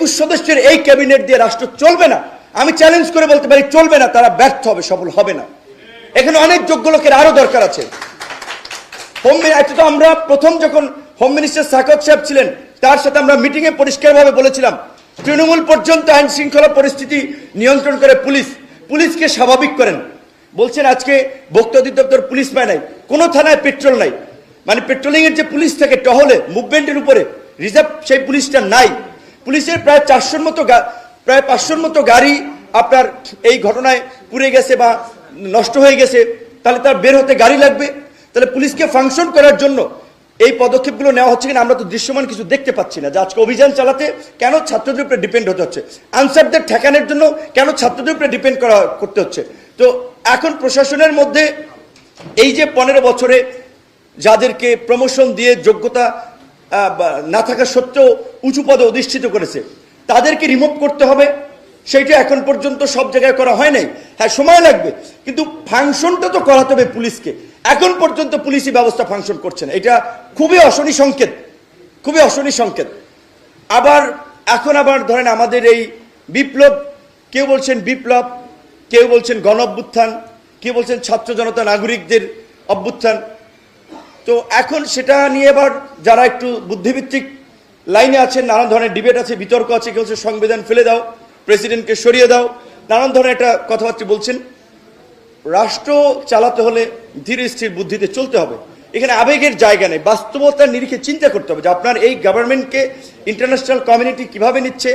21 সদস্যের এই ক্যাবিনেট দিয়ে রাষ্ট্র চলবে না। আমি চ্যালেঞ্জ করে বলতে পারি চলবে না, তারা ব্যর্থ হবে, সফল হবে না। এখানে অনেক যোগ্য লোকের আরো দরকার আছে। আমরা প্রথম যখন হোম মিনিস্টার সাকত সাহেব ছিলেন, তার সাথে আমরা মিটিংয়ে পরিষ্কারভাবে বলেছিলাম তৃণমূল পর্যন্ত আইন শৃঙ্খলা পরিস্থিতি নিয়ন্ত্রণ করে পুলিশকে স্বাভাবিক করেন। বলছেন আজকে ভোক্তা অধিদপ্তর পুলিশ পায় নাই, কোনো থানায় পেট্রোল নাই, মানে পেট্রোলিং এর যে পুলিশ থাকে টহলে মুভমেন্টের উপরে রিজার্ভ, সেই পুলিশটা নাই। পুলিশের প্রায় 500-র মতো গাড়ি আপনার এই ঘটনায় পুড়ে গেছে বা নষ্ট হয়ে গেছে, তাহলে তার বের হতে গাড়ি লাগবে। তাহলে পুলিশকে ফাংশন করার জন্য এই পদক্ষেপগুলো নেওয়া হচ্ছে কিনা আমরা তো দৃশ্যমান কিছু দেখতে পাচ্ছি না। যে আজকে অভিযান চালাতে কেন ছাত্রদের উপরে ডিপেন্ড হতে হচ্ছে, আনসারদের ঠেকানোর জন্য কেন ছাত্রদের উপরে ডিপেন্ড করতে হচ্ছে। তো এখন প্রশাসনের মধ্যে এই যে 15 বছরে যাদেরকে প্রমোশন দিয়ে যোগ্যতা না থাকা সত্ত্বেও উঁচু পদে অধিষ্ঠিত করেছে, তাদেরকে রিমুভ করতে হবে। সেইটা এখন পর্যন্ত সব জায়গায় করা হয় নাই। হ্যাঁ, সময় লাগবে, কিন্তু ফাংশনটা তো করাতে হবে পুলিশকে। এখন পর্যন্ত পুলিশি ব্যবস্থা ফাংশন করছে না, এটা খুবই অশনি সংকেত, খুবই অশনি সংকেত। এখন আবার ধরেন আমাদের এই বিপ্লব, কেউ বলছেন বিপ্লব, কেউ বলছেন গণ অভ্যুত্থান, কেউ বলছেন ছাত্র জনতা নাগরিকদের অভ্যুত্থান। তো এখন সেটা নিয়ে এবার যারা একটু বুদ্ধিভিত্তিক লাইনে আছেন, নানান ধরনের ডিবেট আছে, বিতর্ক আছে। কেউ বলছে সংবিধান ফেলে দাও, প্রেসিডেন্টকে সরিয়ে দাও, নানান ধরনের একটা কথাবার্তা বলছেন। রাষ্ট্র চালাতে হলে ধীর স্থির বুদ্ধিতে চলতে হবে, এখানে আবেগের জায়গা নেই। বাস্তবতার নিরিখে চিন্তা করতে হবে যে আপনার এই গভর্নমেন্টকে ইন্টারন্যাশনাল কমিউনিটি কিভাবে নিচ্ছে,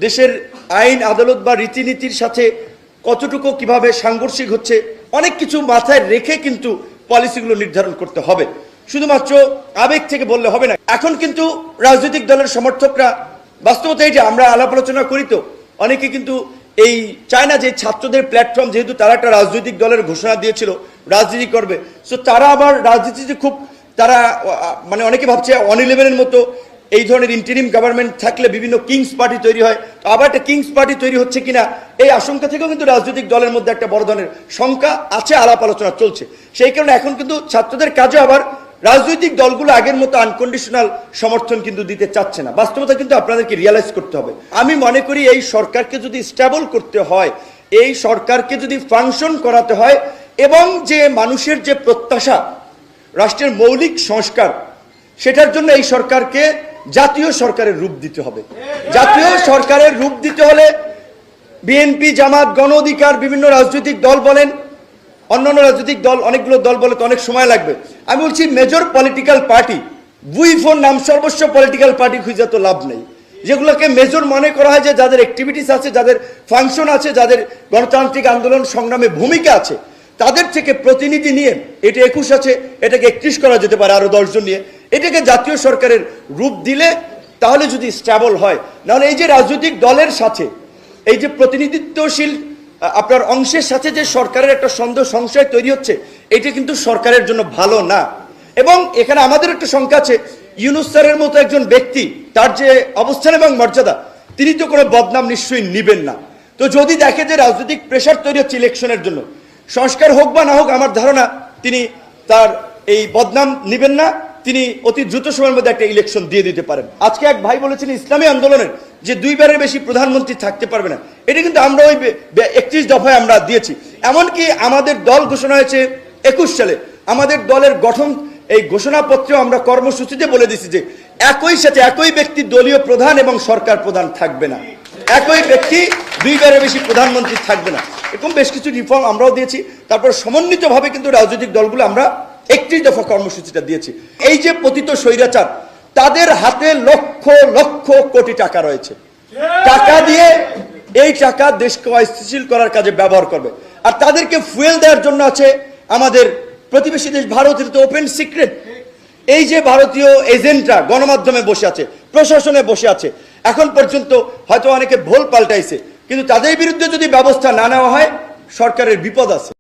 দেশের আইন আদালত বা রীতিনীতির সাথে কতটুকু কিভাবে সাংঘর্ষিক হচ্ছে, অনেক কিছু মাথায় রেখে কিন্তু পলিসিগুলো নির্ধারণ করতে হবে। শুধুমাত্র আবেগ থেকে বললে হবে না। এখন কিন্তু রাজনৈতিক দলের সমর্থকরা, বাস্তবতা এইটা, আমরা আলাপ আলোচনা করি তো, অনেকে কিন্তু এই চায় না যে ছাত্রদের প্ল্যাটফর্ম, যেহেতু তারা একটা রাজনৈতিক দলের ঘোষণা দিয়েছিল রাজনীতি করবে, সো তারা আবার রাজনীতিতে খুব তারা মানে অনেকে ভাবছে 111-এর মতো এই ধরনের ইন্টারিম গভর্নমেন্ট থাকলে বিভিন্ন কিংস পার্টি তৈরি হয়, তো আবার একটা কিংস পার্টি তৈরি হচ্ছে কিনা এই আশঙ্কা থেকেও কিন্তু রাজনৈতিক দলের মধ্যে একটা বড় ধরনের শঙ্কা আছে, আলাপ আলোচনা চলছে। সেই কারণে এখন কিন্তু ছাত্রদের কাজে আবার রাজনৈতিক দলগুলো আগের মতো আনকন্ডিশনাল সমর্থন কিন্তু দিতে চাচ্ছে না। বাস্তবতা কিন্তু আপনাদেরকে রিয়ালাইজ করতে হবে। আমি মনে করি এই সরকারকে যদি স্টেবল করতে হয়, এই সরকারকে যদি ফাংশন করাতে হয়, এবং যে মানুষের যে প্রত্যাশা রাষ্ট্রের মৌলিক সংস্কার, সেটার জন্য এই সরকারকে জাতীয় সরকারের রূপ দিতে হবে। জাতীয় সরকারের রূপ দিতে হলে বিএনপি, জামাত, গণ অধিকার, বিভিন্ন রাজনৈতিক দল বলেন, অন্যান্য রাজনৈতিক দল, অনেকগুলো দল বলে তো অনেক সময় লাগবে। আমি বলছি মেজর পলিটিক্যাল পার্টি, বুইফোর নাম সর্বস্ব পলিটিক্যাল পার্টি খুঁজে তো লাভ নেই। যেগুলোকে মেজর মনে করা হয়, যে যাদের অ্যাক্টিভিটিস আছে, যাদের ফাংশন আছে, যাদের গণতান্ত্রিক আন্দোলন সংগ্রামে ভূমিকা আছে, তাদের থেকে প্রতিনিধি নিয়ে, এটা 21 আছে, এটাকে 31 করা যেতে পারে আরো 10 জন নিয়ে, এটাকে জাতীয় সরকারের রূপ দিলে তাহলে যদি স্টেবল হয়। নাহলে এই যে রাজনৈতিক দলের সাথে এই যে প্রতিনিধিত্বশীল আপনার অংশের সাথে যে সরকারের একটা সন্দেহ সংশয় তৈরি হচ্ছে, এটা কিন্তু সরকারের জন্য ভালো না। এবং এখানে আমাদের একটা শঙ্কা আছে, ইউনূস স্যারের মতো একজন ব্যক্তি, তার যে অবস্থান এবং মর্যাদা, তিনি তো কোনো বদনাম নিশ্চয়ই নিবেন না। তো যদি দেখে যে রাজনৈতিক প্রেশার তৈরি হচ্ছে ইলেকশনের জন্য, সংস্কার হোক বা না হোক, আমার ধারণা তিনি তার এই বদনাম নিবেন না, তিনি অতি দ্রুত সময়ের মধ্যে একটা ইলেকশন দিয়ে দিতে পারেন। আজকে এক ভাই বলেছেন ইসলামী আন্দোলনের যে 2 বারের বেশি প্রধানমন্ত্রী থাকতে পারবে না, এটা কিন্তু আমরা ওই 31 দফায় আমরা দিয়েছি। এমনকি আমাদের দল ঘোষণা হয়েছে 21 সালে, আমাদের দলের গঠন এই ঘোষণাপত্রে আমরা কর্মসূচিতে বলে দিচ্ছি যে একই সাথে একই ব্যক্তি দলীয় প্রধান এবং সরকার প্রধান থাকবে না, একই ব্যক্তি 2 বারের বেশি প্রধানমন্ত্রী থাকবে না। এরকম বেশ কিছু রিফর্ম আমরাও দিয়েছি। তারপর সমন্বিতভাবে কিন্তু রাজনৈতিক দলগুলো আমরা 31 দফা কর্মসূচিটা দিয়েছি। এই যে পতিত স্বৈরাচার, তাদের হাতে লক্ষ লক্ষ কোটি টাকা রয়েছে, টাকা দিয়ে এই টাকা দেশকে অস্থিতিশীল করার কাজে ব্যবহার করবে। আর তাদেরকে ফুয়েল দেওয়ার জন্য আছে আমাদের প্রতিবেশী দেশ ভারতের তো ওপেন সিক্রেট, এই যে ভারতীয় এজেন্টরা গণমাধ্যমে বসে আছে, প্রশাসনে বসে আছে, এখন পর্যন্ত হয়তো অনেকে ভুল পাল্টাইছে, কিন্তু তাদের বিরুদ্ধে যদি ব্যবস্থা না নেওয়া হয় সরকারের বিপদ আছে।